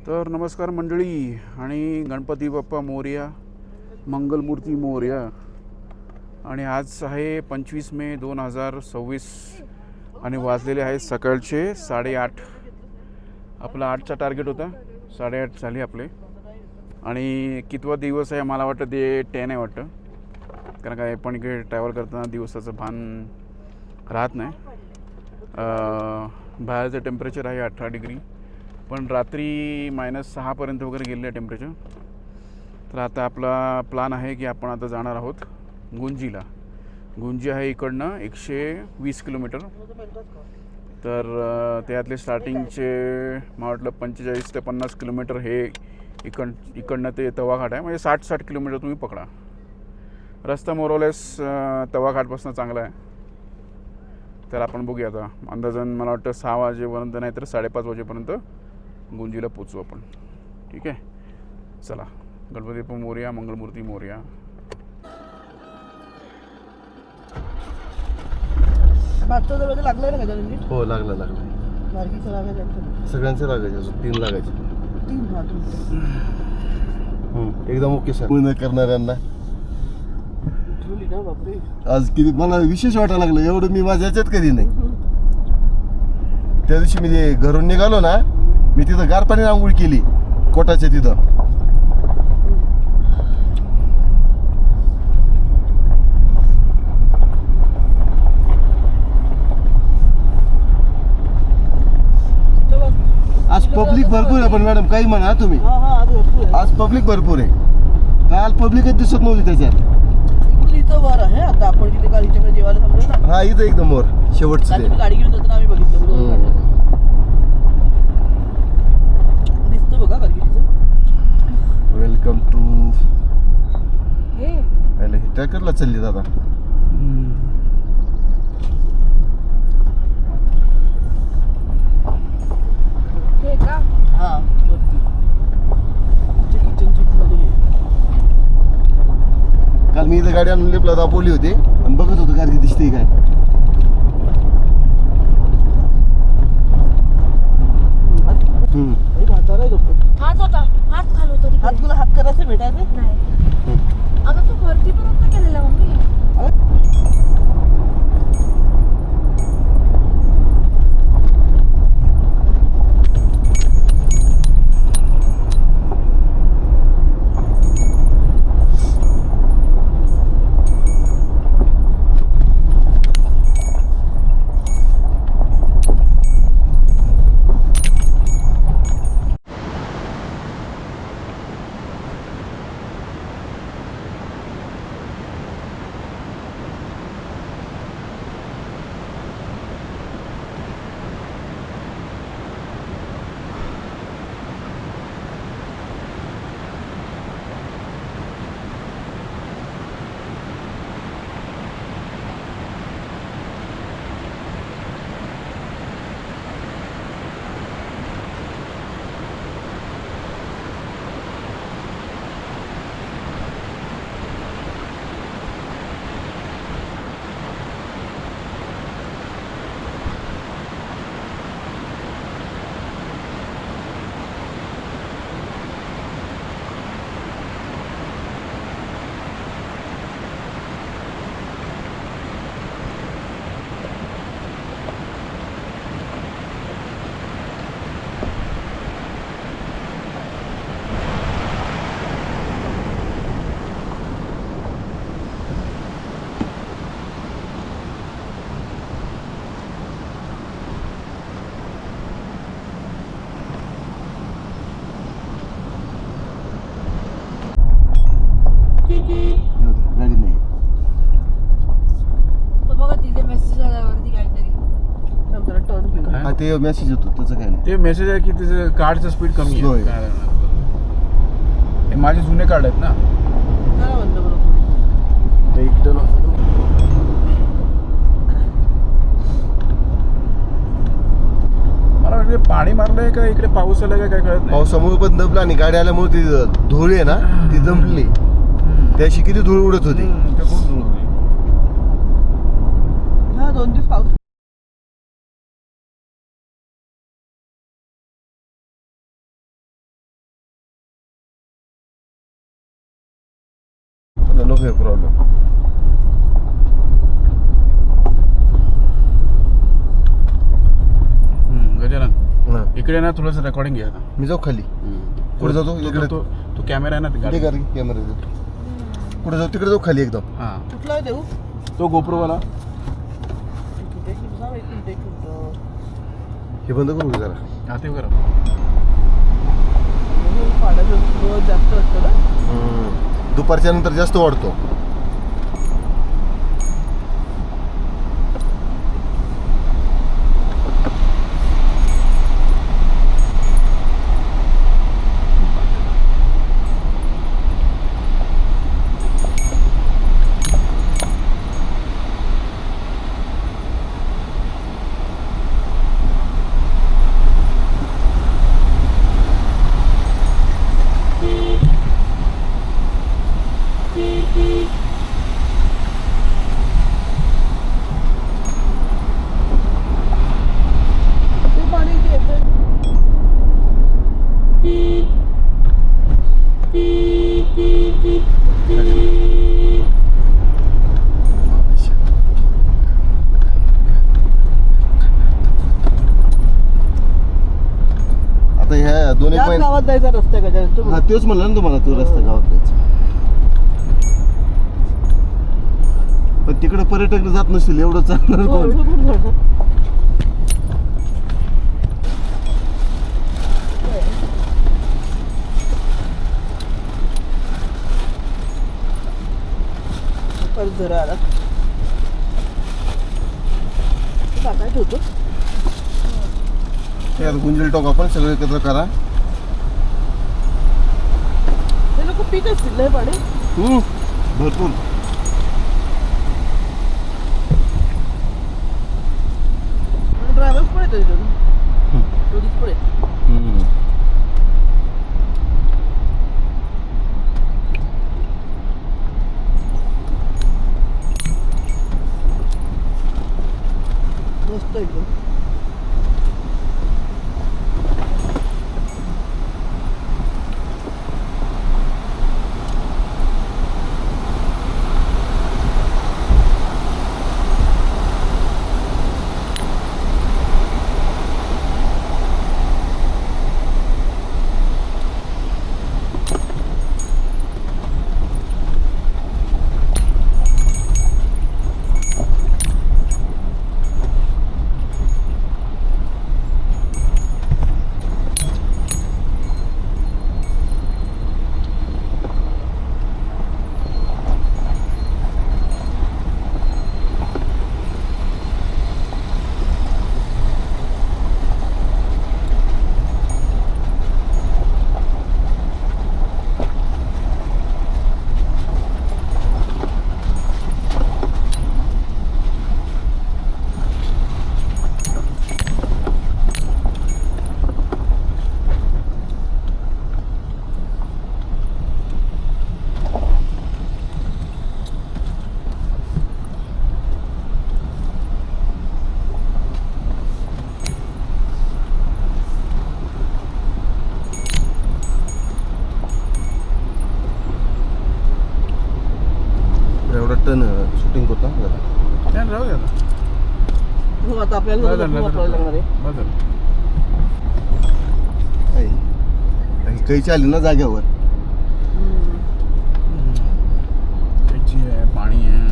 तर नमस्कार मंडळी आणि गणपती बाप्पा मोरया, मंगलमूर्ती मोरया. आणि आज आहे 25 मे 2026 आणि वाजलेले आहेत सकाळचे 8:30. आपला 8चा टार्गेट होता, 8:30 झाले आपले. आणि कितवा दिवस आहे मला वाटतं ते 10 आहे वाटतं, कारण काय पण इकडे ट्रॅव्हल करताना दिवसाचं भान राहत नाही. बाहेरचं टेम्परेचर आहे 18 डिग्री, पण रात्री -6 पर्यंत वगैरे गेलेलं आहे टेम्परेचर. तर आता आपला प्लान आहे की आपण आता जाणार आहोत गुंजीला. गुंजी आहे इकडनं 120 किलोमीटर. तर त्यातले स्टार्टिंगचे मला वाटलं 45 ते 50 किलोमीटर हे इकडनं ते तवाघाट आहे, म्हणजे 60 किलोमीटर तुम्ही पकडा. रस्ता मोरलेस तवाघाटपासून चांगला आहे. तर आपण बघूया आता अंदाजन, मला वाटतं 6 वाजेपर्यंत नाही तर 5:30 वाजेपर्यंत गुंजीला पोचू आपण. ठीक आहे, चला. गणपती बाप्पा मोरया, मंगलमूर्ती मोरया. हो, लागलं सगळ्यांचे लागायचे, 3 लागायचे. एकदम ओके सर. पूर्ण करणाऱ्यांना आज किती मला विशेष वाटायला लागलं, एवढं मी माझ्या ह्याच्यात कधी नाही. त्या दिवशी मी जे घरून निघालो ना, मी तिथं गार पाणी आंघोळ केली कोटाच्या तिथं. आज पब्लिक भरपूर आहे, पण मॅडम काही म्हणा तुम्ही, आज पब्लिक भरपूर आहे. काल पब्लिकच दिसत नव्हती त्याच्यात. इथं वर आहे आता आपण तिथे गाडीच्याकडे जेवायला थांबलो ना. हा, इथं एकदम वर शेवटचं गाडी घेऊन जाताना आम्ही बघितलं. दिसतो बघा कारगिरीचं. वेलकम टू हे ट्रॅकरला चालली दादा. हा, किचनची मध्ये. काल मी इथं गाडी आणून लिपला दाखवली होती आणि बघत होतो गाडी दिसते काय. हात तुला हात करायचं भेटायचं नाही. अगं तू वरती पण नव्हता केलेला मम्मी. गाडी नाही. तो बघा तिथे मेसेज आल्यावरती काहीतरी. टर्न घेऊ. हा, ते मेसेज येतो, त्याचं काय नाही. ते मेसेज आहे की त्याचं कार्डचं स्पीड कमी Slow आहे. आहे. काय करणार? हे माझे जुने कार्ड आहेत ना. करा बंद बरोबर. ते एकटं नव्हतं. मला वाटतं पाणी मारलंय का इकडे पाऊस आलाय का काय कळत नाही. पावसामुळे पण दबला आणि गाडी आल्यामुळे ती धूळ आहे ना, ती जमली. त्याशी किती धूळ उडत होती. ते खूप धूळ होती. हा, 2 दिवस पाऊस. नको प्रॉब्लेम. गजानन इकडे ना थोडंसं रेकॉर्डिंग घ्या आता. मी जाऊ खाली. कुठे जातो? इकडे तो तो कॅमेरा आहे ना इकडे गाडी. कर कॅमेरा. कुठे जाऊ? तिकडे जाऊ खाली एकदम. हां कुठला आहे देऊ? तो गोप्रोवाला. हे बंद करू का जरा? हा ते करा. पाण्याचा फ्लो जास्त वाटतं ना. दुपारच्या नंतर जास्त वाढतो. ते पाणी इथे येतं. आता ह्या दोन एक या महिने. गावात जायचा रस्ता आहे का तो? हा तेच म्हणलं ना तुम्हाला, तो रस्ता गावात जायचा. पण तिकडे पर्यटक जात नसतील, एवढं चालणार हो, कोण? एवढं पण झालं. परत जरा आला टाकायचं होतं. हे आता गुंजल टॉक आपण सगळे एकत्र करा. ते लोक पीक असतील नाही पाणी. भरपूर. ड्रायव्हर पण येतो तिथून. टुरिस्ट पण येतो. मस्त एकदम. एवढा टन शूटिंग करतो ना जरा. नाही, राहू द्या आता. हो आता आपल्याला बरं, जरा बरं, वापरायला लागणार आहे. बरं झालं. कैची आली ना जाग्यावर. कैची आहे, पाणी आहे.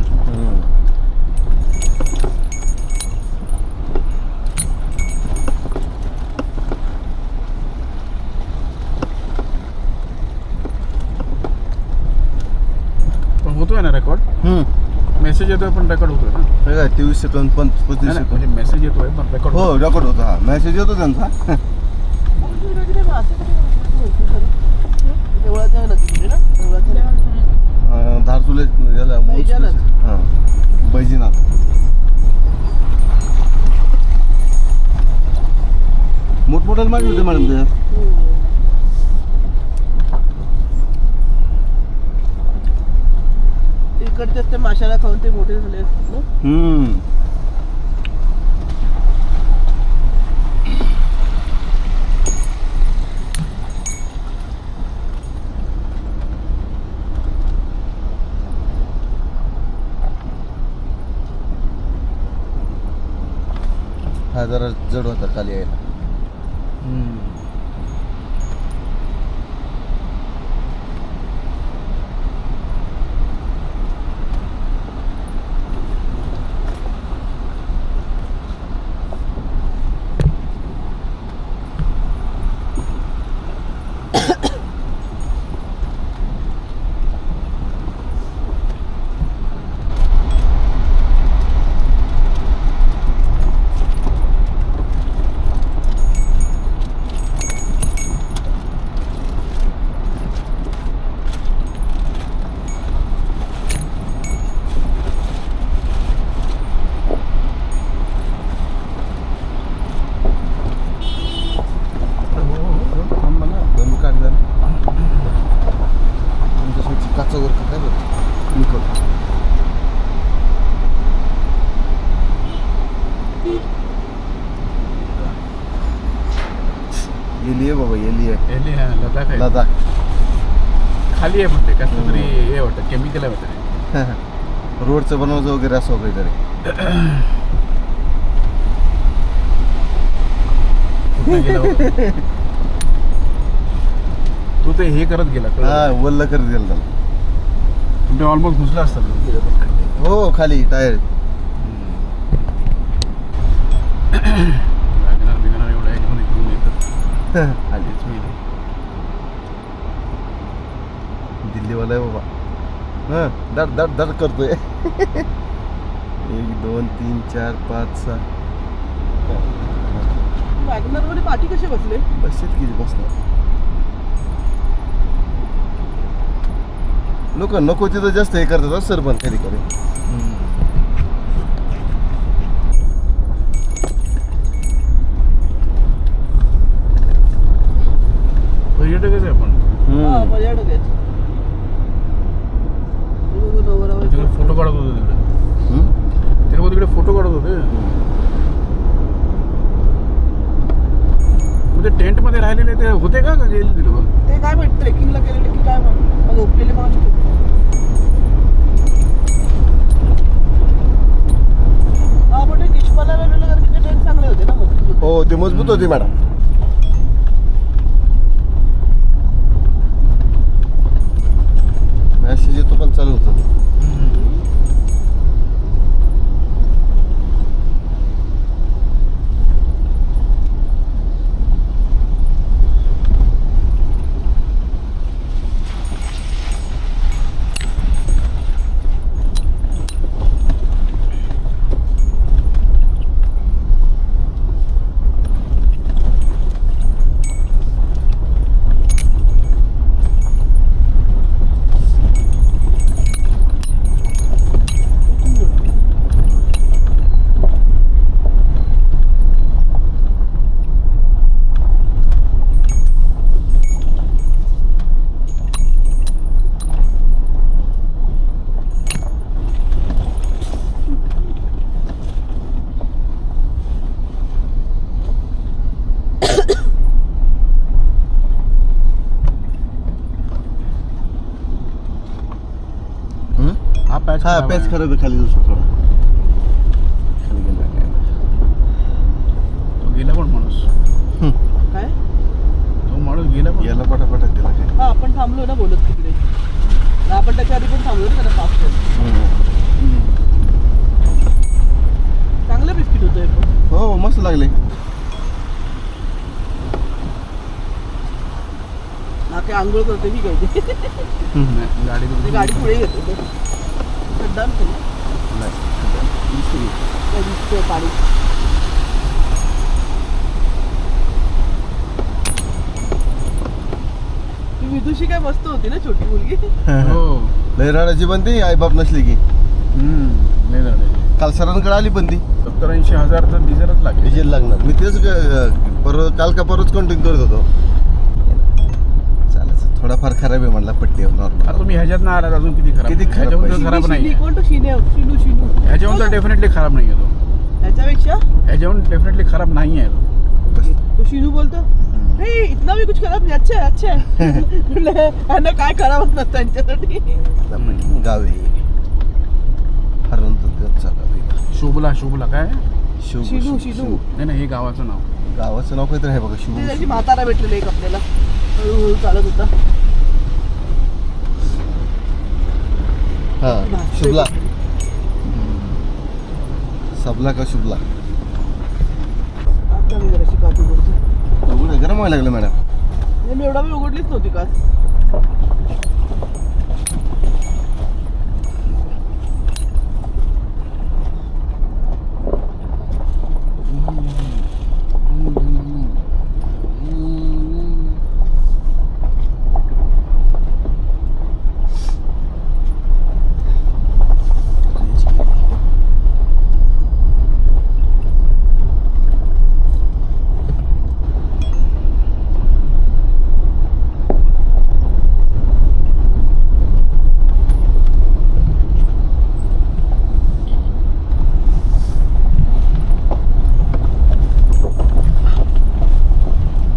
पण होतोय ना रेकॉर्ड. मेसेज येतोय पण रेकॉर्ड होतोय ना. हे काय 23 सेकंद 35 नाही, नाही, सेकंद. म्हणजे मेसेज येतोय पण रेकॉर्ड. हो रेकॉर्ड होतो. हा मेसेज येतो त्यांचा. देवळाच्या नदीमध्ये ना देवळाच्या धारचुले याला बैजनाथ. हां बैजनाथ. मोठमोठ्याला मागले होते मॅडम ते. इकडच्याच ते माशाला खाऊन ते मोठे झाले असतात ना. हा जरा जड होता खाली यायला. काचावर काय बरं मी करतो. गेली आहे बाबा गेली आहे एली हा लडाख आहे. लडाख. खाली आहे म्हणते कसलं तरी हे वाटतं केमिकल आहे वाटतं. रोडचं बनवायचं वगैरे असं काहीतरी. कुठं गेला होता? तू ते हे करत गेला हा कळलं? वल्ल करत गेलं त्याला. तुमचे ऑलमोस्ट घुसला असतात. हो खाली टायर. लागणार बिगणार एवढं याच्यामध्ये घेऊन येतात. आलीच मी दिल्लीवाला आहे बाबा. हां दड दड दड करतोय. 1 2 3 4 5 6 वॅगनर मध्ये पाठी कसे बसले? बसत किती बसतात लोक. नको तिथं जास्त हे करतात सर पण कधी कधी. पर्यटकच आहे आपण. हा पर्यटक आहेत. तिकडे फोटो काढत होते तिकडे. ते लोक तिकडे फोटो काढत होते. म्हणजे टेंट मध्ये राहिलेले ते होते का गेले ते लोक? ते काय माहित ट्रेकिंगला गेलेले की काय मग झोपलेले माणूस. हा पण ते निष्पाला वेगवेगळे कारण की ट्रेन चांगले होते ना मजबूत होते. हो ते मजबूत होती मॅडम. मॅसेज येतो पण चालू होतं. पॅच हा पॅच खराब आहे खाली जाऊ थोडा. खाली गेला काय. तो गेला पण माणूस. काय तो माणूस गेला पण. याला पटापट दिला काय. हा आपण थांबलो ना बोलत तिकडे. आपण त्याच्या आधी पण थांबलो ना त्याला पाच चांगलं बिस्किट होतं हे. हो मस्त लागले. ना ते आंघोळ करते मी काय ते गाडी गाडी पुढे घेतो. खड्डा नसेल ना? काय दिसतंय पाणी. ती विदुषी काय मस्त होती ना छोटी मुलगी. हो लय रडायची पण ती आई बाप नसली की. नाही झालं. काल सरांकडे आली पण ती 70-80 तर डिझेलच लागेल. डिझेल लागणार. मी तेच काल का परवाच कॉन्टॅक्ट करत होतो. चालायचं थोडाफार खराब आहे म्हणला पट्टी नॉर्मल. तुम्ही ह्याच्यात ना आलात अजून किती खराब. किती खराब ह्याच्याहून तर पाहिजे. खराब नाही. कोण तो शिनू शिनू ह्याच्याहून तर डेफिनेटली खराब नाही आहे तो. ह्याच्यापेक्षा ह्याच्याहून डेफिनेटली खराब नाही आहे तो. बस. तो शिनू बोलतो हे इतना भी कुछ खराब नाही. अच्छा अच्छा ह्यांना काय खराबच नसतं त्यांच्यासाठी. गाव आहे हरण चालला. शोभला काय शिनू शिनू नाही नाही, हे गावाचं नाव. गावाचं नाव काहीतरी आहे बघा ते शुभ. त्याची म्हातारा भेटलेलं एक आपल्याला हळूहळू चालत होता. हा शुभला. सबला का शुभला. आता मी जराशी काच उघडतो. उघड गरम व्हायला लागलं मॅडम. नाही, मी एवढा वेळ उघडलीच नव्हती काच.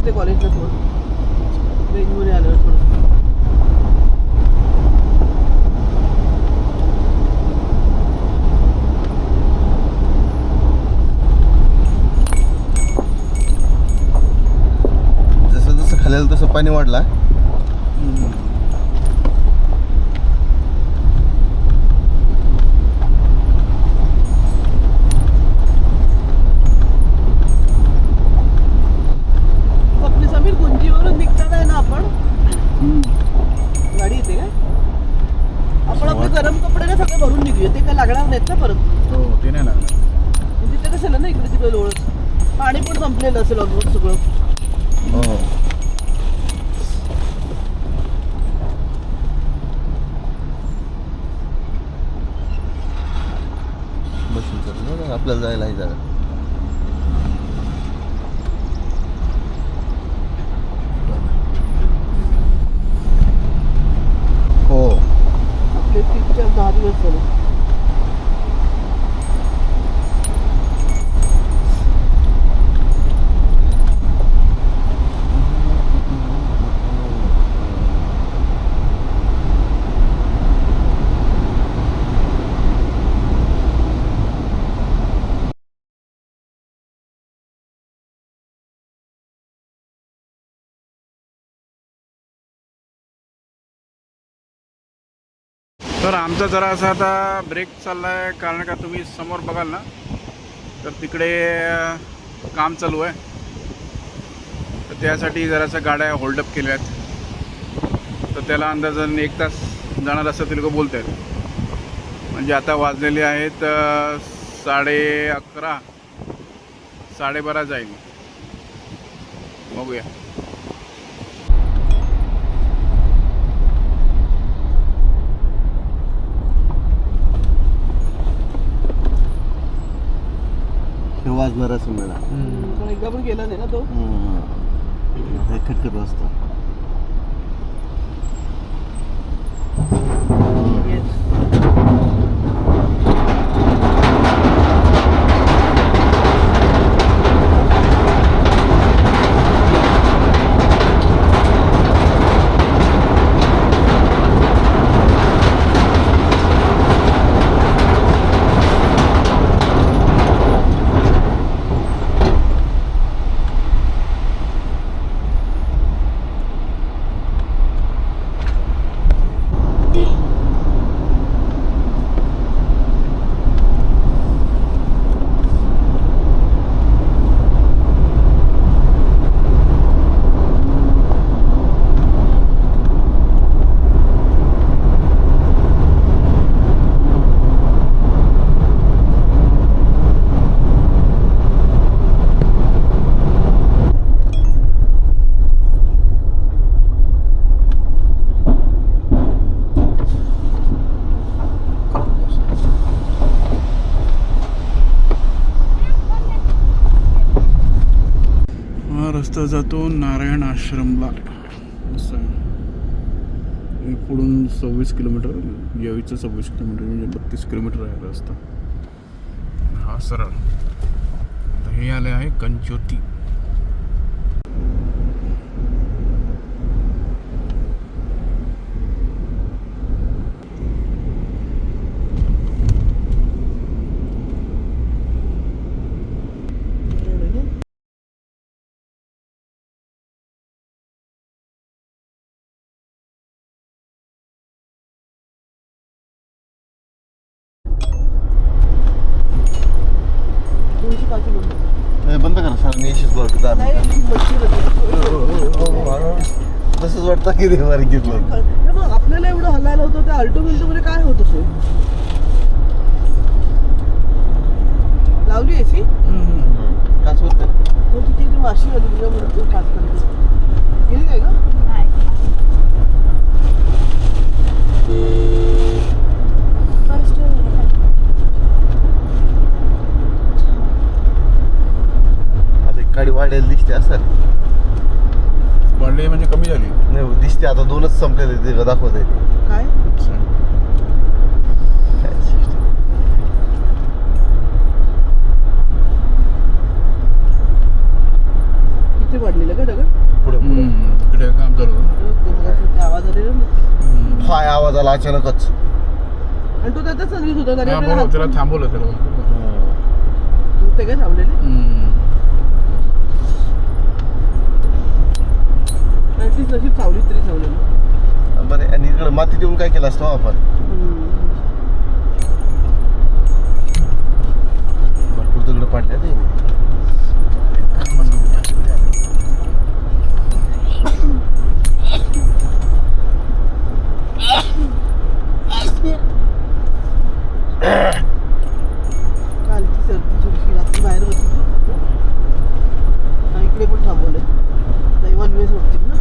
ते कॉलेजला थोडं रेंजमध्ये आल्यावर थोडं. जसं जसं खाली तसं पाणी वाढला. आपली समीर गुंजीवरून निघतात आहे ना आपण. गाडी येते काय आपण आपले गरम कपडे ना सगळे भरून निघूया. ते काय लागणार नाहीत ना परत. हो, ते नाही लागलं. म्हणजे ते कसं ना इकडे तिकडे लोळत पाणी पण संपलेलं असेल ऑलमोस्ट सगळं. हो. बसून चाललो आपल्याला जायला आहे जागा. हो आपले 3-4-10 दिवस झाले. तर आमचा जरा असा आता ब्रेक चालला आहे, कारण का तुम्ही समोर बघाल ना तर तिकडे काम चालू आहे. तर त्यासाठी जराशा गाड्या होल्डअप केल्या आहेत. तर त्याला अंदाजाने 1 तास जाणार असं ते लोक बोलत आहेत. म्हणजे आता वाजलेले आहेत 11:30 12:30 जाईल. बघूया. हे वाजणार असं मला. पण एकदा पण गेला नाही ना तो. हे खटखट वाजता. Yes. रस्ता जातो नारायण आश्रमला. असं आहे. पुढून 26 किलोमीटर, यावीचं 26 किलोमीटर म्हणजे 32 किलोमीटर आहे रस्ता हा सरळ. तर हे आले आहे कंचोती. नाही, बंद करा सर मी येशीच बघ दहा नाही मिनिटं. मच्छी तसंच वाटतं की रे वारी घेतलं बघ आपल्याला एवढं हलायला होतं त्या अल्टो बिल्टो मध्ये काय होत असेल. लावली एसी काच होत तो तिथे ती माशी आली तुझ्या म्हणून काच करायची गेली काय का नाही फर्स्ट आता एक गाडी वाढायला दिसते असं वाढली म्हणजे कमी झाली. नाही दिसते आता दोनच संपलेले ते दाखवत आहे काय इथे वाढलेलं का दगड पुढे पुढे इकडे काम चालू होतं. ते मगाशी ते आवाज आलेला ना फाय आवाज आला अचानकच आणि तो त्याचा संगीत होता तरी हा, आपल्याला बरोबर त्याला हात- थांबवलं त्याला. ते काय थांबलेले ऍटलीस्ट नशीब चावली तरी चावलेलं बरे आणि इकडे माती देऊन काय केलं असतं आपण भरपूर दगड पाडल्या ते कालची सर्दी थोडीशी रात्री बाहेर बसली इकडे पण थांबवले दैवान वेळ सोडतील ना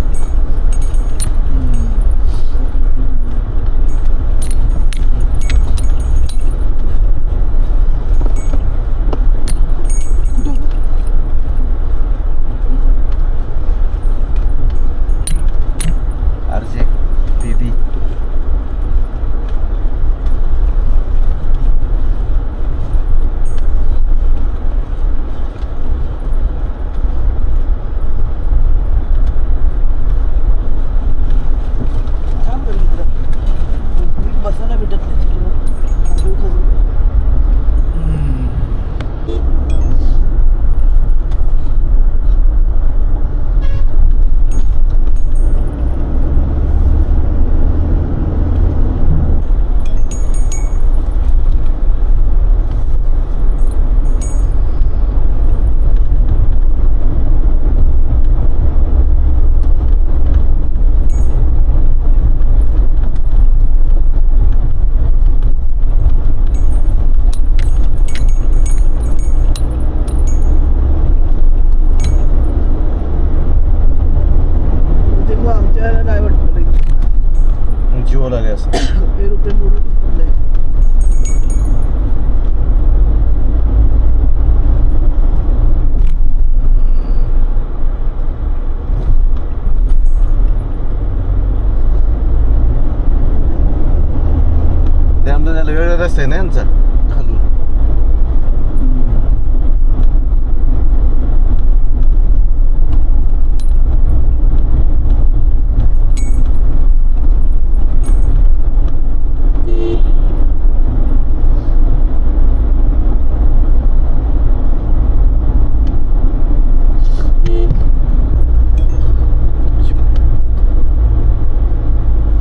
आरजे दीदी छान बघितलं नीट बसायला भेटत नाही तिकडं खजून खजून ते मग आमच्या नाही वाटलं जीवन आले असं एरोप्लेन मोडून पडलंय त्यामुळे त्याला वेगळा रस्ता आहे ना यांचा खालून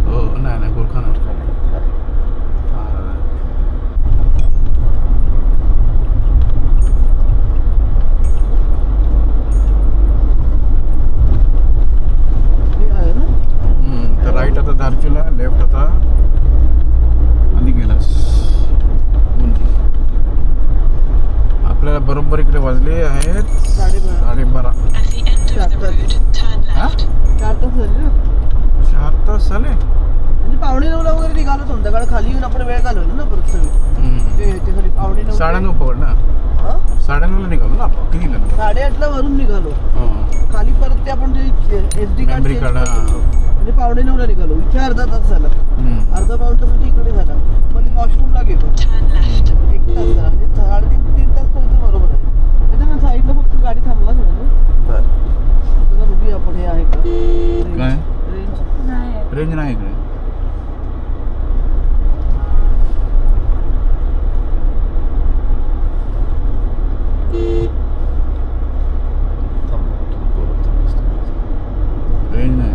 हो नाही नाही गुरखाना हे आहे ना तर राईट आता दार्चूला लेफ्ट आता आणि गेलास गुंजी. आपल्याला बरोबर इकडे वाजले आहेत 12:30. चार हा? तास झाले ना 4 तास झाले. म्हणजे 8:45 वगैरे निघालो संध्याकाळ खाली येऊन आपण वेळ घालवला ना परत सगळी ते खाली 8:45 9:30 पकड ना. हा 9:30 निघालो ना आपण. किती निघालो? 8:30 वरून निघालो हो. खाली परत ते आपण ते SD कार्ड मेमरी कार्ड म्हणजे 8:45 निघालो इथे अर्धा तास झाला अर्धा पाऊण तास म्हणजे इकडे झाला मग वॉशरूमला गेलो 1 तास झाला म्हणजे 3.5 तास पर्यंत बरोबर आहे त्याच्यानंतर साईडला फक्त गाडी थांबला थोडं बरं जरा बघूया आपण हे आहे का काय? रेंज नाही रेंज नाही इकडे. रेंज नाही.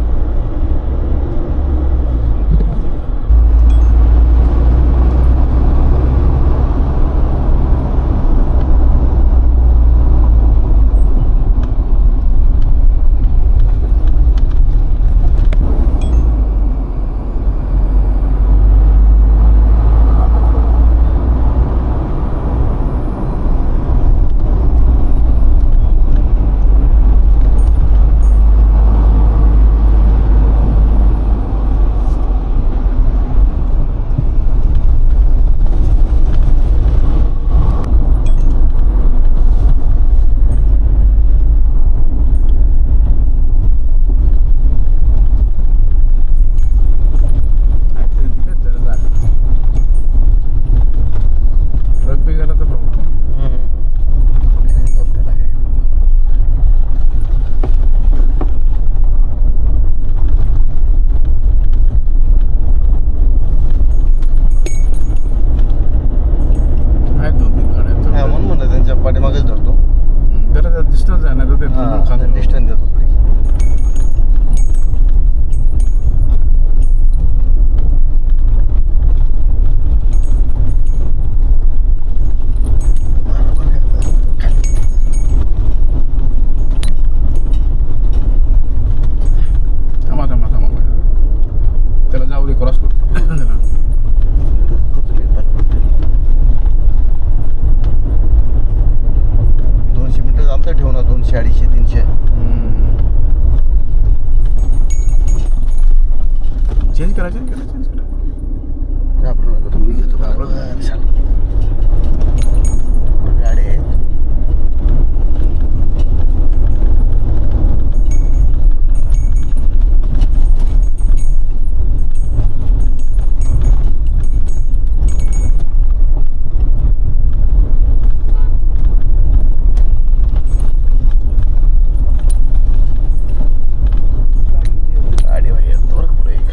हा खाली डिस्टन्स देतो थोडी. थांबा थांबा थांबा त्याला जाऊ दे क्रॉस करू 200 मिनिटं अंतर ठेवू ना 200 250 300. चेंज करा चेंज करा चेंज करा घाबरू नका तुम्ही घेतो घाबरू नका. बरोबर चाल. गाडी आहेत. गाडी वगैरे येतो बरं पुढे एक.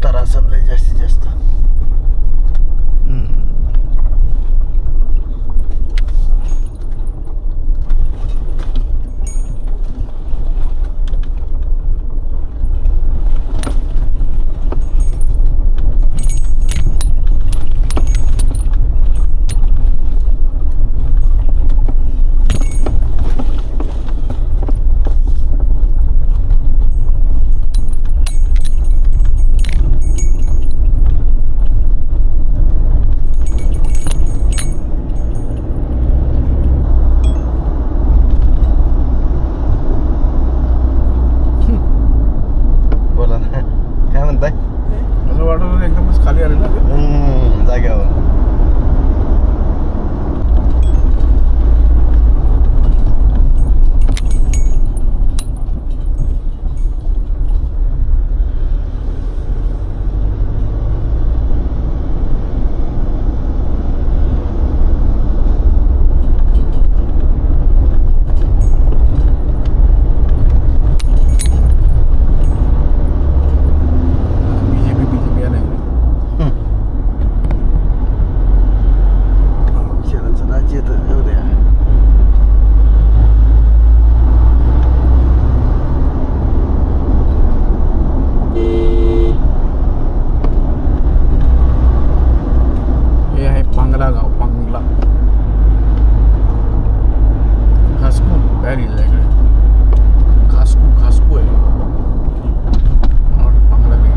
तरासन लय जास्तीत जास्त. बोला ना काय म्हणताय. असं वाटत होतं एकदमच खाली आले ना ते. जाग्यावर. बीजेपी आलं शहराचं राज्य तर जाऊ द्या. हे आहे पांगला गाव पांगला खासकू काय लिहिलं आहे इकडे खासकू खासकू आहे मला वाटतं पांगला लिहिलं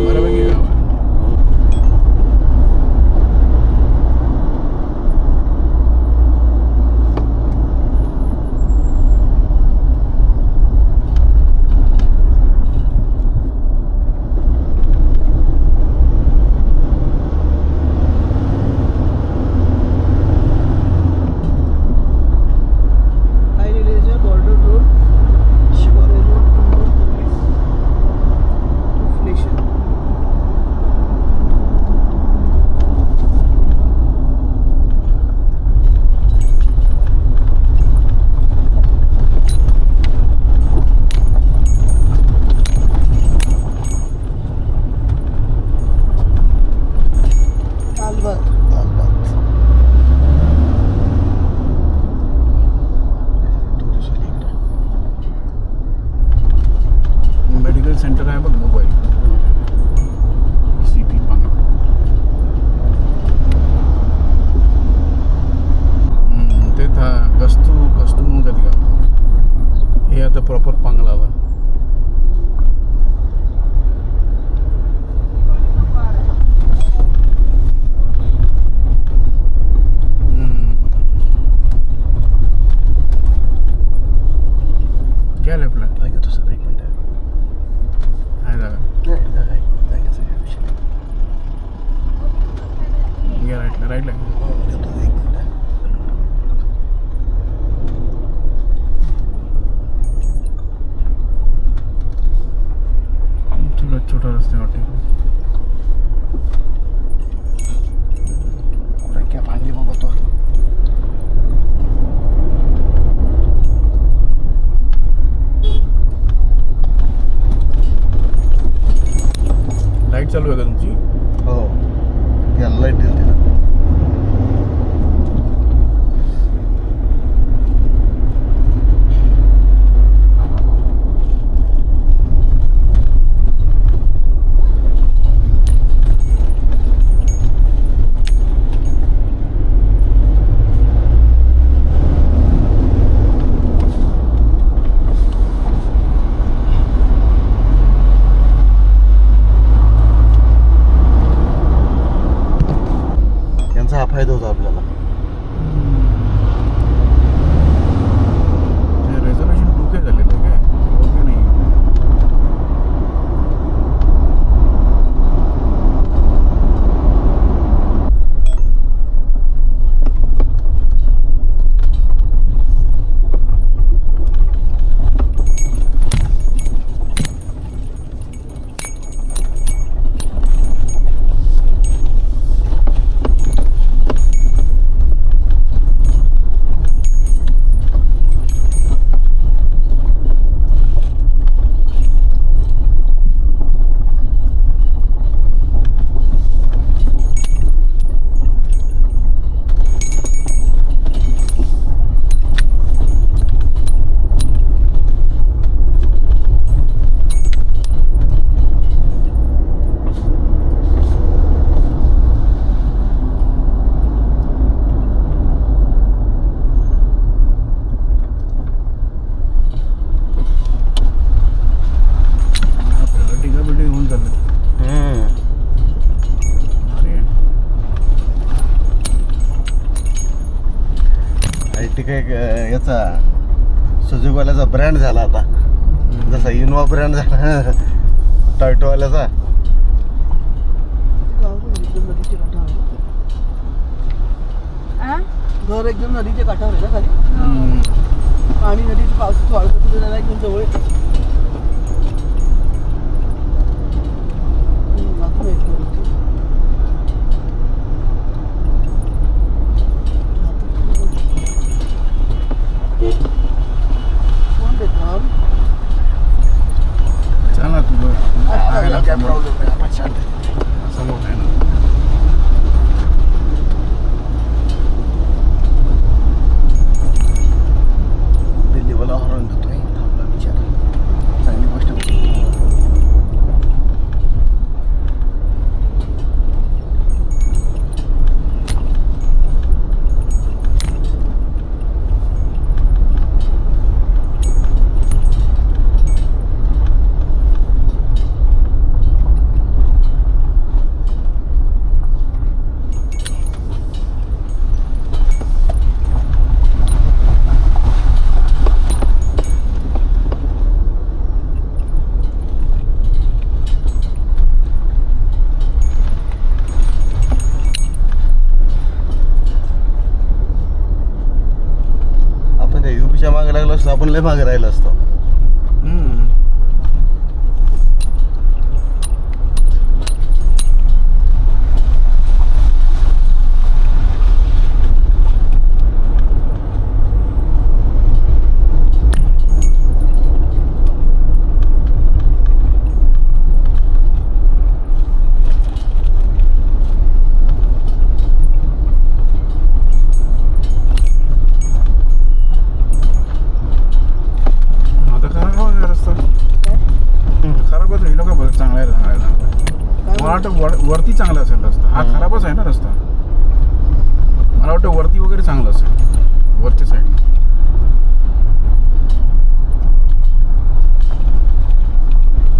बऱ्यापैकी गाव आहे. काय लिहिलं याच्यावर? बॉर्डर रोड शिवार रिफ्लेक्शन. कालबाग. मेडिकल सेंटर आहे बघ मोबाईल CP पांगला. ते गस्तू गस्तू म्हणून कधी गाव हे आता प्रॉपर पांगला हवा. क्या लेफ्टला घेतो सर एक मिनिट. आहे जागा नाही जागा आहे. जागेचा काही विषय नाही. घ्या राईटला घेतो एक मिनिट. थोडा छोटा रस्ते वाटते क्या पांगली बाबा तो. चालू आहे का तुमची? हो त्याला लाईट दिली तिला. यांचा हा फायदा होता आपल्याला. रेझर्वेशन बुके झालेलं आहे काय? ओके नाही. टिकाबिटी होऊन चाललं. अरे आर्टिका एक याचा सुझुकीवाल्याचा ब्रँड झाला आता, जसा इनोवा ब्रँड झाला टॉयटोवाल्याचा. एकदम नदीच्या काठावर आहे. आ? घर एकदम नदीच्या काठावर आहे ना खाली. पाणी नदीचं पावसाचं वाळतं तुझं त्याला एकदम जवळ येतं. आतून येतो वरती. कोण देतो? चल ना तुझं काय प्रॉब्लेम नाही, आपण शांत आहे. समोर आहे ना. दिल्लीवाला हॉर्न देतोय, थांबला बिचारा. चांगली गोष्ट होती. आपण त्या युपीच्या मागे लागलो असतो, आपण लय मागे राहिलो असतो. आता खराब आहे रस्ता. खराबच आहे लोक बघ. चांगला आहे काय मला वाटतं वरती चांगला असेल रस्ता. हा खराबच आहे ना रस्ता. मला वाटतं वरती वगैरे चांगलं असेल, वरच्या साईडला.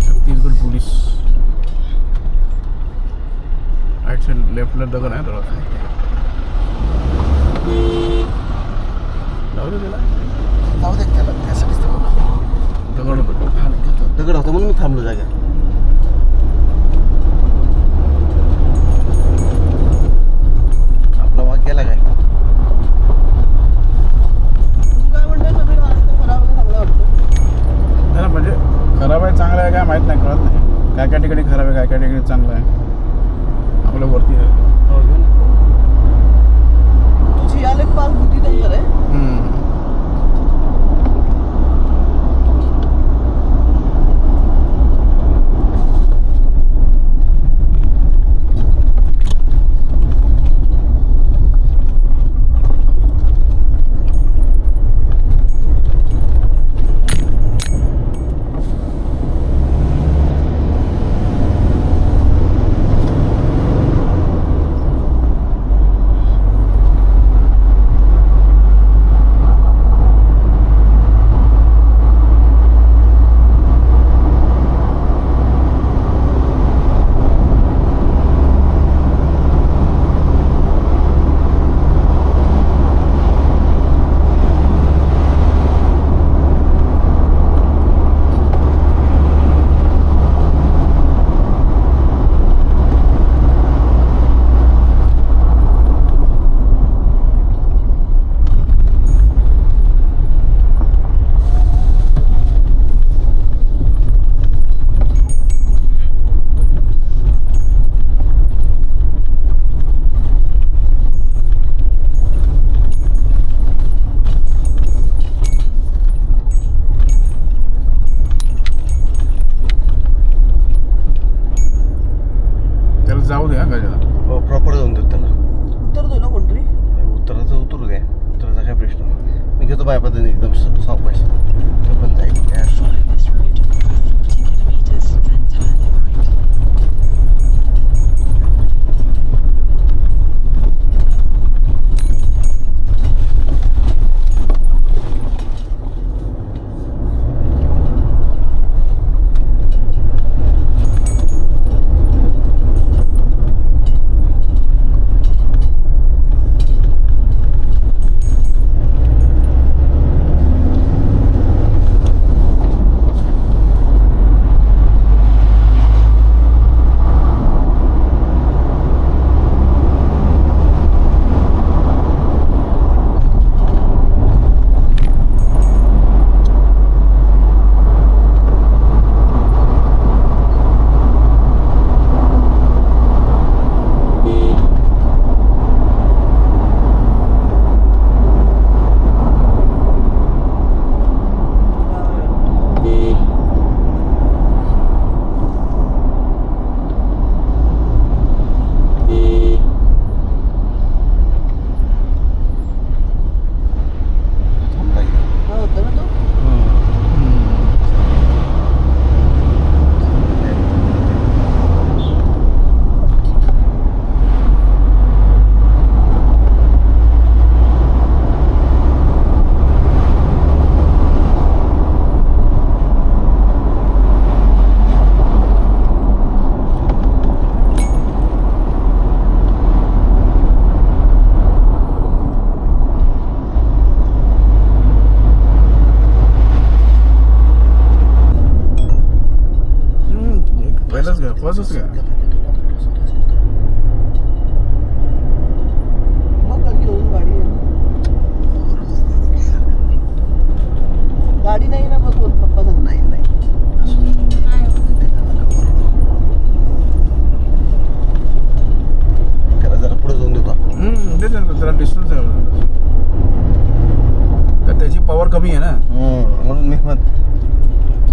छत्तीसगड पोलीस राईट साईड लेफ्टला दगड आहे थोडा. जाऊ दे त्याला. जाऊ दे त्याला, त्यासाठीच दगड होतं. दगड होता म्हणून मी थांबलो जागा. आपला वाघ गेला काय? तू काय म्हणतोय समीर? हा रस्ता खराब आहे, चांगला वाटतो. नाही ना, म्हणजे खराब आहे चांगलं आहे काय माहीत नाही, कळत नाही. काय काय ठिकाणी खराब आहे, काय काय ठिकाणी चांगलं आहे. आपल्या वरती आहे. तुझी याला एक पाच बुद्धी नंतर आहे. जाऊ द्या गजाला. हो प्रॉपर जाऊन देतो त्याला. उतरतोय ना कोणतरी. उत्तराचं उतरू द्या, उत्तराचा काय प्रश्न नाही. मी घेतो बाय पद्धतीने एकदम सावकाश, तो पण जाईल. बसच का? गाडी नाही ना बघ पप्पा सांग. नाही नाही त्याला जरा पुढे जाऊन देतो. तेच जरा डिस्टन्स आहे का, त्याची पॉवर कमी आहे ना, म्हणून मी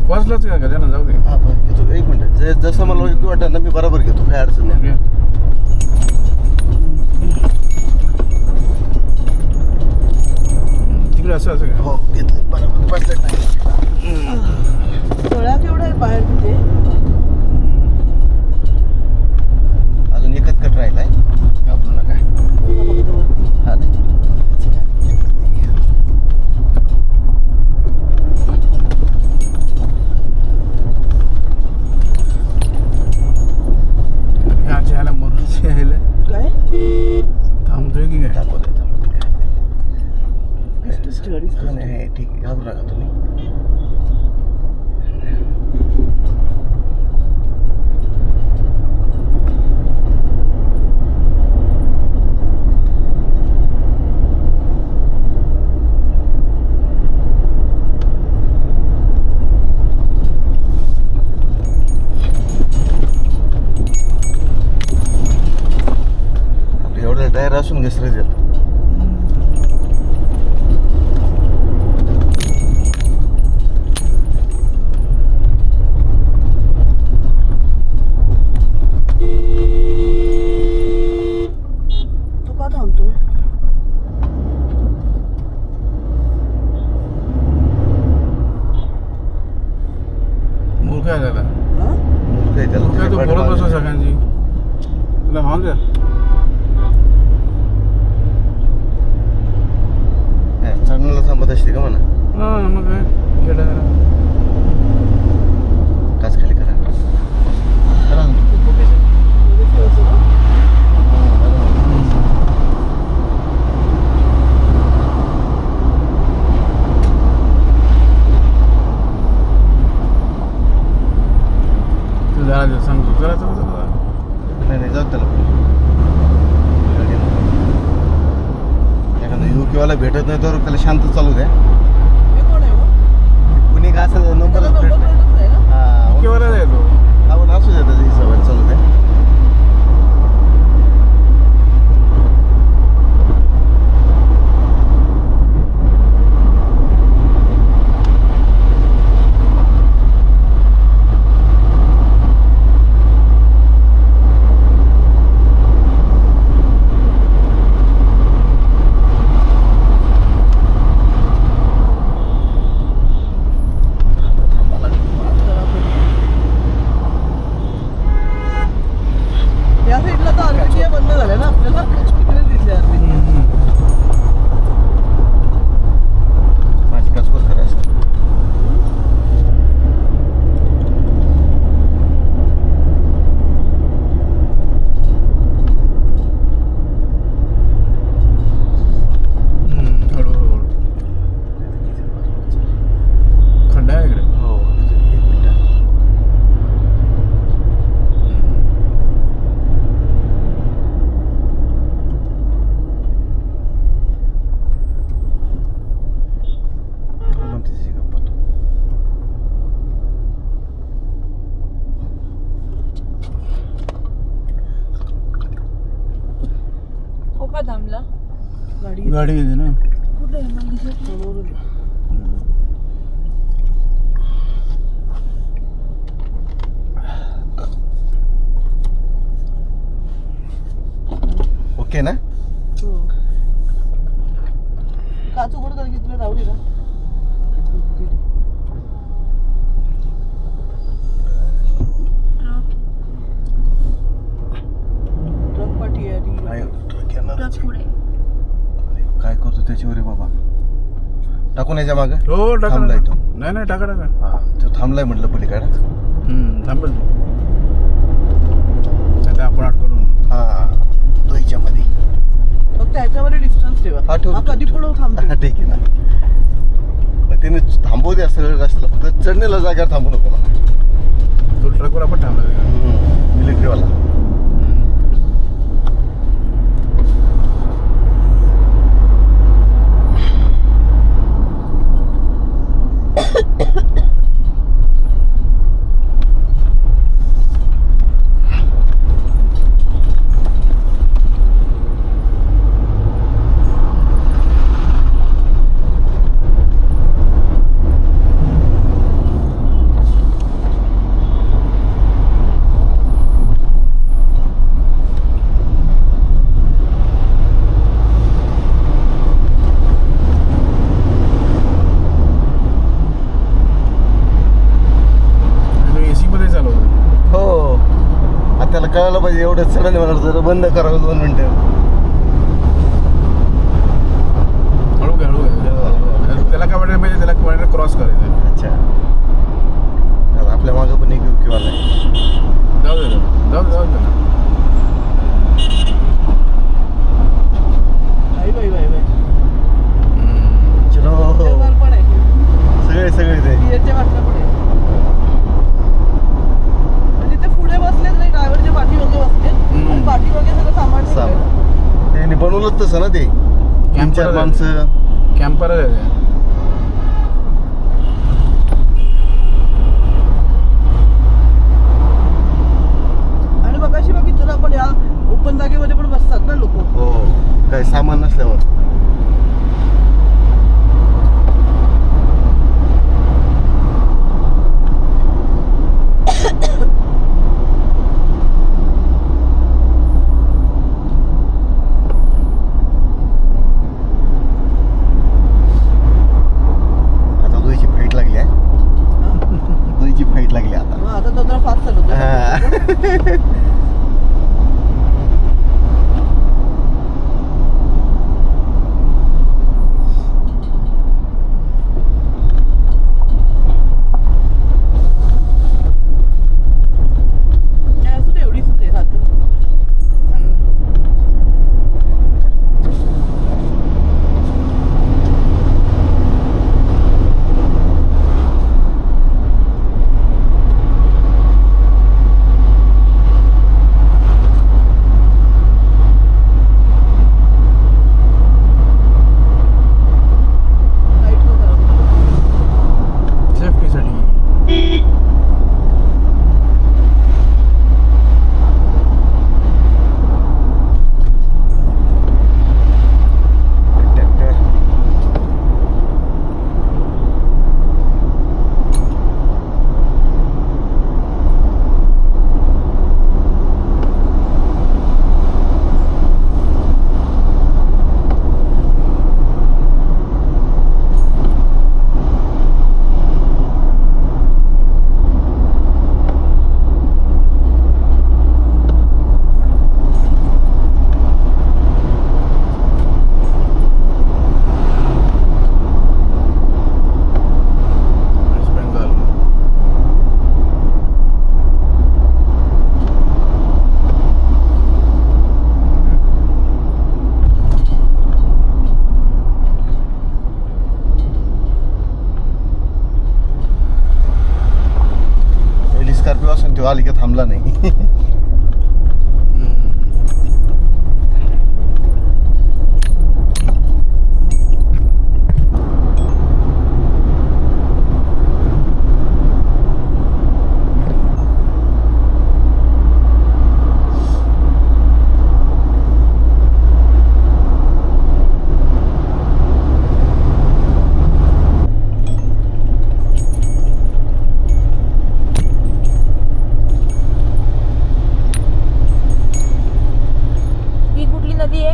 फर्स्टलाच का गजानन जाऊ दे. हा घेतो एक मिनिट. जसं मला योग्य वाटतं ना मी बरोबर घेतो, काय अडचण नाही. तिकडे असं असं का? हो घेतलं बरोबर बसलं नाही. डोळा केवढा आहे बाहेर तिथे. अजून एकच कट राहिलाय. घाबरू नका. हा नाही ह्याला मोरचे ह्याला काय थांबतोय की काय? दाखवते स्टडी नाही ठीक आहे, घाबरू नका तुम्ही. एवढं टायर असून घसरत येत. तू का थांबतोय. मूळ काय झाला? हा काय त्याला काय तू बोलत बसतो सगळ्यांची, तुला हॉर्न द्या. चढण्याला थांबत असते का म्हणा. हां मग काय येडा जरा. काच खाली करा. करा ना. तू जरा सांगतो जरा जरा जरा. नाही जाऊ त्याला. एखादा युवकीवाला भेटत नाही तर त्याला शांत चालू द्या. हे कोण आहे मग. कुणी का असं नंबर त्याला प्लेट नंबर नाही. प्लेटच नाही ना. हा केवढा जायचो? आपण असू द्या त्याच्या हिशोबाने चालू द्या. गाडी येते ना. कुठे आहे? मला दिसत नाही. समोरून. ओके ना. हो. काच उघडतात की तुला लावली ना. ट्रक पाठी आहे ती. नाही, ट्रक येणारच. ट्रक पुढे. काय करतो त्याच्यावर रे बाबा. टाकून याच्या मागं. हो टाका थांबलाय टाका. तो. नाही नाही टाका टाका. हा तो थांबलाय म्हटलं पलीकडे. थांबल. आता आपण अडकडून. हा तो याच्यामध्ये. फक्त ह्याच्यामध्ये डिस्टन्स ठेवा. हा, ठेवतो, हा कधी ठेवतो. पुढे थांबतो. हा ठीक आहे ना. मग त्याने थांबवू दे सगळं रस्त्याला, फक्त चढणीला जागेवर थांबू नको मला. तो ट्रकवर आपण थांबला. मिलिटरीवाला. एसी मध्ये चालवतो. हो आता त्याला कळायला पाहिजे एवढं सडन मला जरा बंद करावं 2 मिनिटं. हळू घ्या हळू घ्या. त्याला काय वाटायला पाहिजे, त्याला वाटायला क्रॉस करायचं. अच्छा आता आपल्या मागं पण एक किंवा नाही. जाऊ दे जाऊ दे जाऊ दे. बाई बाई बाई बाई. चलो गिअरवर पण आहे. सगळे ते. गिअरच्या बाजूला पण आहे. म्हणजे ते पुढे बसलेच नाही, ड्रायव्हरच्या पाठीमागे बसले आणि पाठीमागे सगळं सामान ठेवलंय. त्यांनी बनवलंच तसं ना ते. 3-4 माणसं. कॅम्पर आहे. आणि मग अशी बघितलं आपण या ओपन जागेमध्ये पण बसतात ना लोक. हो काही सामान नसल्यावर. आता दुईची फाईट लागली आहे. दुईची फाईट लागली आता. मग आता तो जरा फास्ट चालवतो. हा. नाही, असू दे, एवढीच होते सारखं. लाईट वर चालवतो. सेफ्टीसाठी. ट्रॅक्टर. वेस्ट बेंगाल. पहिली स्कॉर्पिओ असून तो आली का थांबला नाही.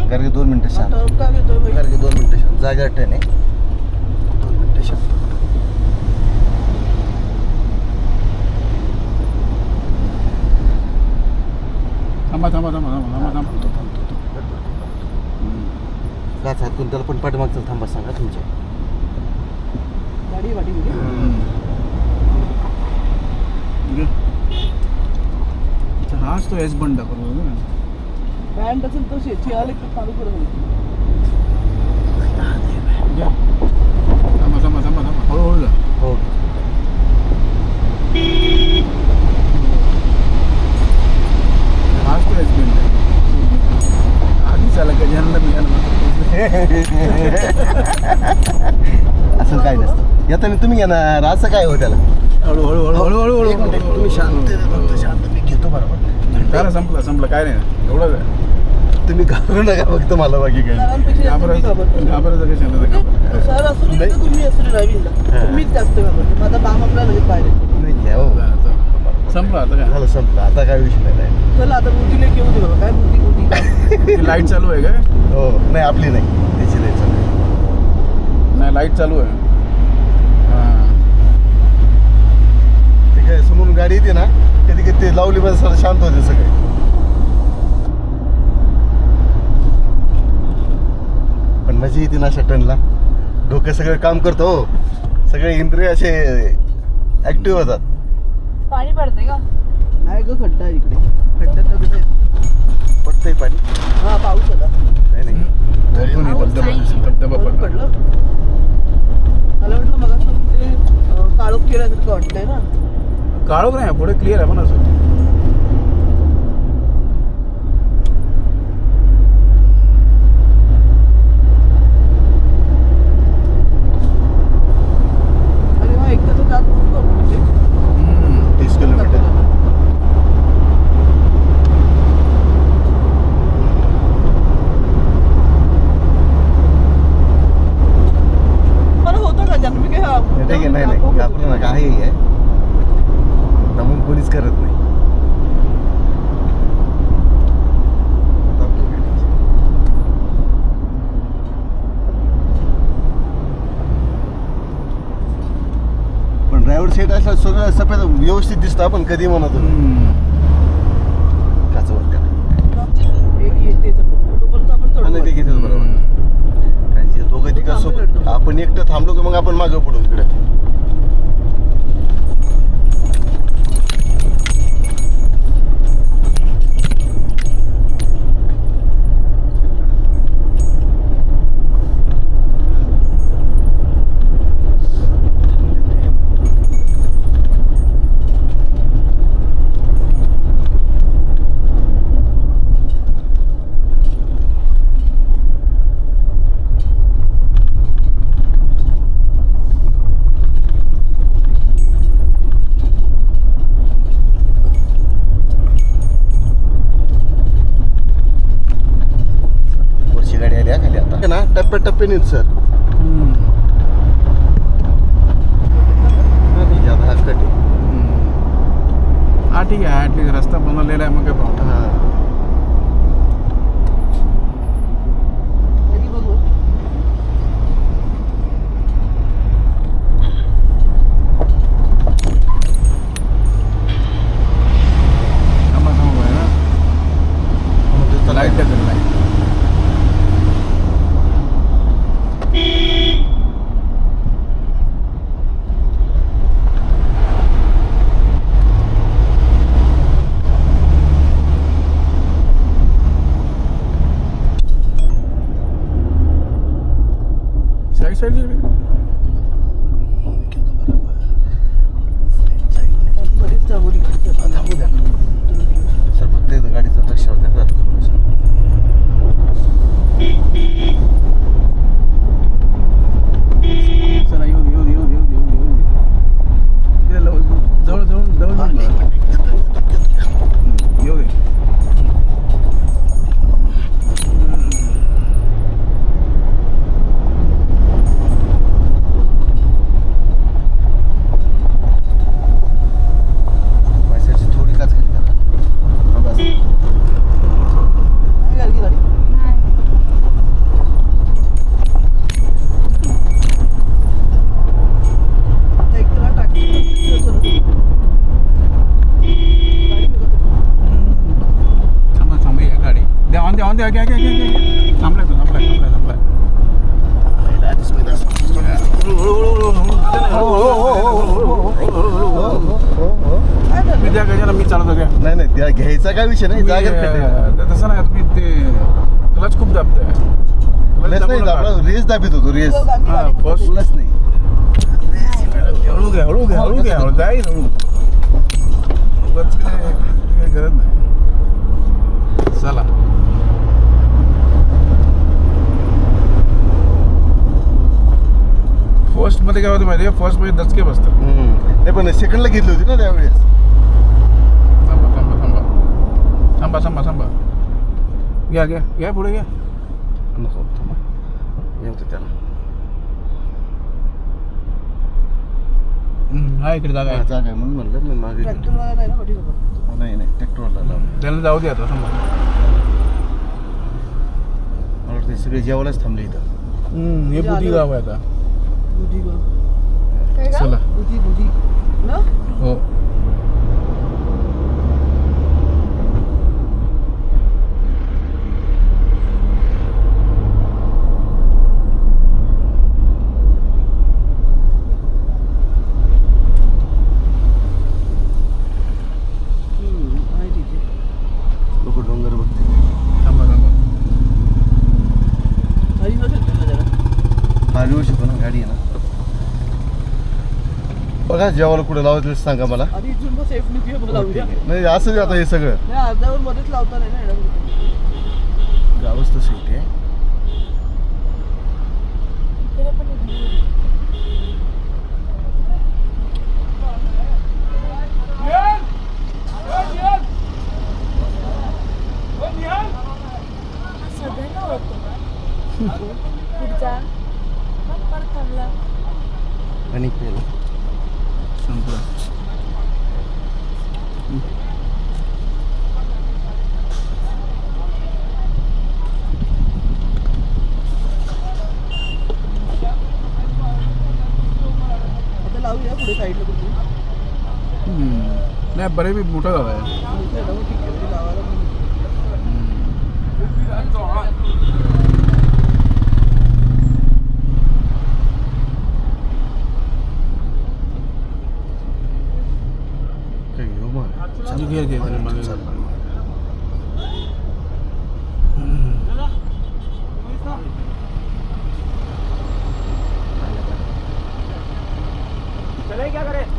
कारण की 2 मिनिटं शांत टर्न का घेतोय भाई? कारण की 2 मिनिटं शांत जागा टर्न आहे 2 मिनिटं शांत थांबा थांबा थांबा थांबा थांबा थांबा थांबतो गाच हात करून त्याला पण पाठीमागचं थांबा सांगा तुमच्या गाडी वाटी गेली. हाच तो एस बंड दाखवतो ना. बँड असेल तर शेती आले तर चालू करत थांबा थांबा थांबा थांबा हळूहळू जा. हो हाच तो एस बंड आधी चाला का ज्यांना असं काय नसतं येताना तुम्ही येणार असं काय हो त्याला हळूहळू हळूहळू एक मिनिट, तुम्ही शांत फक्त शांत मी घेतो बरोबर त्याला संपला काय नाही एवढं तुम्ही घाबरू नका फक्त मला बाकी काय सरांपेक्षा जास्त मी घाबरतो. घाबरायचं कशाला सर असू नये तर तुम्ही असू ड्रायव्हिंगला तुम्हीच जास्त घाबरते माझा बाम आपला लगेच बाहेर येतो. नाही घ्या हो संपला आता काय झालं संपलं आता काय विषय नाही चला आता बुद्धीला घेऊ दे बाबा काय बुद्धी लाईट चालू आहे काय हो नाही आपली नाही त्याची नाही चालू नाही लाईट चालू आहे ते काय समोरून गाडी येते ना कधी कधी ते लावली बस शांत होते सगळे पण मजा येते ना अशा टर्नला डोकं सगळं काम करतं हो सगळे इंद्रिय असे ऍक्टिव्ह होतात पाणी पडते का? नाही ग खड्डा आहे इकडे खड्ड्यात लगेच आहे. पडतंय पाणी हा पाऊस आला नाही नाही वरतून अहो, धबधबा पाऊस पडला पडलं मला वाटलं मग ते काळोख केल्यासारखं वाटतंय ना. काळोख नाही पुढे क्लिअर आहे पण असं अरे हा एक तासात आत पोहोचलो आपण इथे. 30 किलोमीटर मला होतं का जन्मी काय नाही नाही नाही घाबरू नका आहे दमून कोणीच करत नाही पण ड्रायव्हर सीट असला सगळं सफेद व्यवस्थित दिसतं आपण कधी म्हणतो काचवर करा एक येते तोपर्यंत आपण चढू आणि ते घेतात बरोबर कारण जे दोघं तिकडं सोबत आपण एकटं थांबलो की मग आपण मागं पडू इकडे वरची गाडी आली हा खाली आता ना टप्प्याटप्प्याने सर आता हा कट आहे हा ठीक आहे ॲटलीस्ट रस्ता बनवलेला आहे मग काय प्रॉब्लेम हा कधी बघू थांबा थांबा आहे ना लाईट टाकेल लाईट साईड साईड बरीच चांगली थांबू द्या सर फक्त इथं गाडीचं लक्ष द्या थोडंसं चला येऊ दे येऊ दे येऊ दे येऊ दे येऊ दे इकडे जवळ जवळ जवळ हा, जवळ येऊ दे द्या घ्या घ्या घ्या घ्या थांबलाय तो थांबलाय थांबलाय थांबलाय मी द्या गजाला मी चालवतो घ्या नाही नाही त्या घ्यायचा काय विषय नाही जागेवर खड्डे. तसं नाही तुम्ही ते क्लच खूप दाबताय रेस नाही दाबला, रेस दाबीत होतो रेस हा फर्स्ट तुलाच नाही. हळू घ्या हळू घ्या हळू घ्या हळू जाईल हळू उगाच काय गरज नाही चला फर्स्ट मध्ये काय होतं माहिती आहे फर्स्ट मध्ये दचके बसतात नाही पण सेकंडला घेतली होती ना त्यावेळेस. थांबा थांबा थांबा थांबा थांबा थांबा घ्या घ्या घ्या पुढे घ्या नको थांबा. येऊ त्याला हा इकडे जागा हा, आहे जागा आहे म्हणून म्हणलं मी मागे गेलो. ट्रॅक्टरवाला नाही ना पाठीमागं. नाही नाही ट्रॅक्टरला लावलं. त्याला जाऊ दे आता थांबा मला वाटतं सगळे जेवायलाच थांबले इथं. हे बुधी गाव आहे आता बुधी गं. काय का? चला बुधी ना हो आहे तिथे. लोक डोंगर बघते. थांबा थांबा खाली जाऊ शकतो का जरा? हा येऊ शकतो ना गाडी आहे ना. बघा जेवायला कुठे लावायचं सांगा मला. आधी इथून मग सेफ निघूया मग लावूया. नाही असंच आता हे सगळं नाही अर्ध्यावर मध्येच लावता नाही ना येणार. गावच तसं इथे आहे. इकडे पण इकडे. हा सगळ्यांना होतो पुढचा मग परत थांबला आणि पेला संपला आता लावूया पुढे साईडला कुठे. नाही बरे मोठा गाव आहे ठीक आहे म्हणजे लावायला पण. काय घेऊ मग घे घे मागे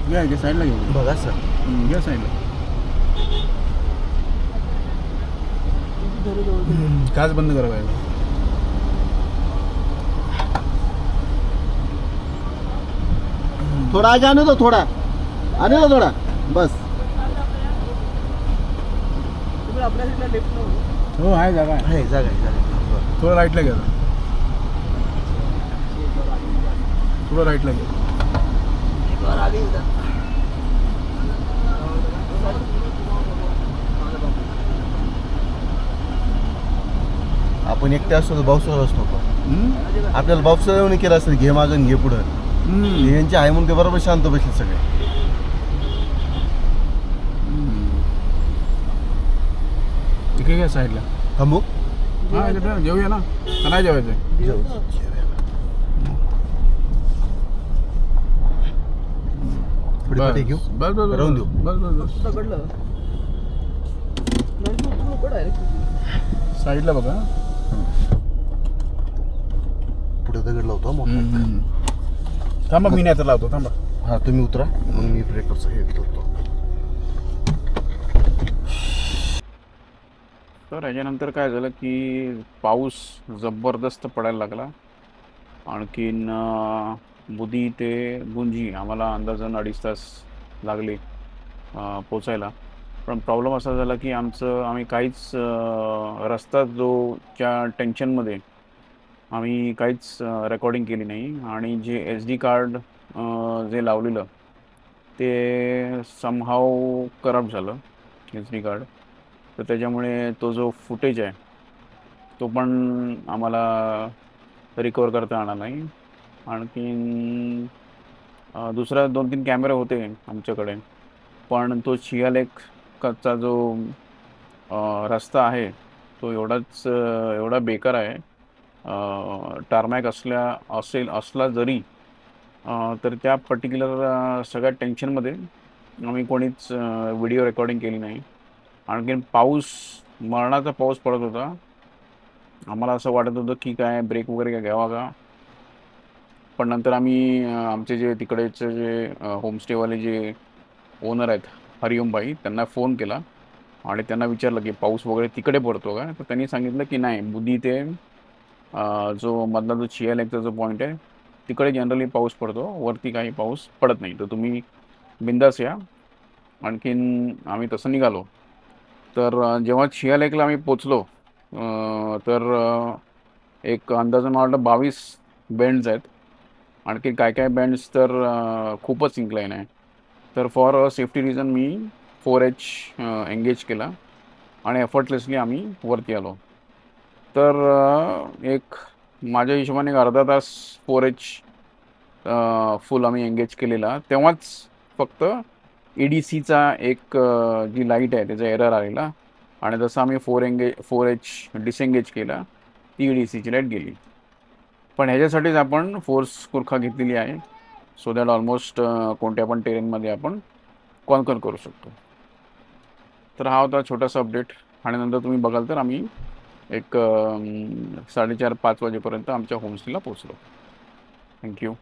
घ्या घ्या साईडला घेऊ बघा सर घ्या साईडला काच बंद करा पाहिजे थोडा आगे आने दो थोड़ा आने दो थोड़ा बस. तुम्ही आपल्या साईडला लेफ्ट लावू. हो आहे जागा आहे आहे जागा आहे जागा आहे. थोडं राईटला घ्या थोडं राईटला घ्या आपण एकटे असतो तर भाऊसाहेब असतो आपण. आपल्याला भाऊसाहेब येऊन केलं असतं घे मागून घे पुढं. यांचे आहे म्हणून ते बरोबर शांत बसले सगळे. इकडे घ्या साईडला थांबू हा इकडे जेवूया ना का नाही जेवायचं थोडी पाठी घेऊ बस बस राहून देऊ. बस बस बस दगडलं नाही तू नको डायरेक्ट. साईडला बघा पुढे दगड लावतो हा मोठा. थांबा मी नाही तर लावतो थांबा हा तुम्ही उतरा मग मी ब्रेकरचं हे करतो. तर याच्यानंतर काय झालं की पाऊस जबरदस्त पडायला लागला आणखीन बुधी ते गुंजी आम्हाला अंदाजानं 2.5 तास लागले पोचायला. पण प्रॉब्लेम असा झाला की आम्ही काहीच रस्ता च्या टेन्शनमध्ये आम्ही काहीच रेकॉर्डिंग केली नाही आणि जे SD कार्ड जे लावलेलं ते समहाव करप्ट झालं SD कार्ड. तर त्याच्यामुळे तो जो फुटेज आहे तो पण आम्हाला रिकवर करता आला नाही. आणखीन दुसरा 2-3 कॅमेरे होते आमच्याकडे पण तो 6 लेकचा जो रस्ता आहे तो एवढा बेकार आहे. टार्मॅक असला जरी तर त्या पर्टिक्युलर सगळ्या टेन्शनमध्ये आम्ही कोणीच व्हिडिओ रेकॉर्डिंग केली नाही. आणखीन मरणाचा पाऊस पडत होता. आम्हाला असं वाटत होतं की काय ब्रेक वगैरे काय घ्यावा का, पण नंतर आम्ही आमचे जे तिकडेचे जे होमस्टेवाले जे ओनर आहेत हरिओमबाई, त्यांना फोन केला आणि त्यांना विचारलं की पाऊस वगैरे तिकडे पडतो का. तर त्यांनी सांगितलं की नाही, बुधी ते जो मधला जो चिया लेकचा जो पॉईंट आहे तिकडे जनरली पाऊस पडतो, वरती काही पाऊस पडत नाही, तर तुम्ही बिंदास या. आणखीन आम्ही तसं निघालो. तर जेव्हा चिया लेकला आम्ही पोचलो तर एक अंदाजे मला वाटतं 22 बेंड्स आहेत. आणखी काय काय बेंड्स तर खूपच इन्क्लाइन आहे. तर for safety reason me 4H engage केला आणि एफर्टलेसली आम्ही वरती आलो. तर एक माझ्या हिशोबाने एक अर्धा तास 4H फुल आम्ही एंगेज केलेला. तेव्हाच फक्त EDCचा एक जी लाईट आहे त्याचा एरर आलेला आणि जसं आम्ही 4H डिसएंगेज केला ती EDCची लाईट गेली. पण ह्याच्यासाठीच आपण फोर्स कुरखा घेतलेली आहे, सो दॅट ऑलमोस्ट कोणत्या पण टेरेनमध्ये आपण कॉन्कर करू शकतो. तर हा होता छोटासा अपडेट. आणि नंतर तुम्ही बघाल तर आम्ही एक 4:30-5 वाजेपर्यंत आमच्या होमस्टेला पोचलो. थँक्यू.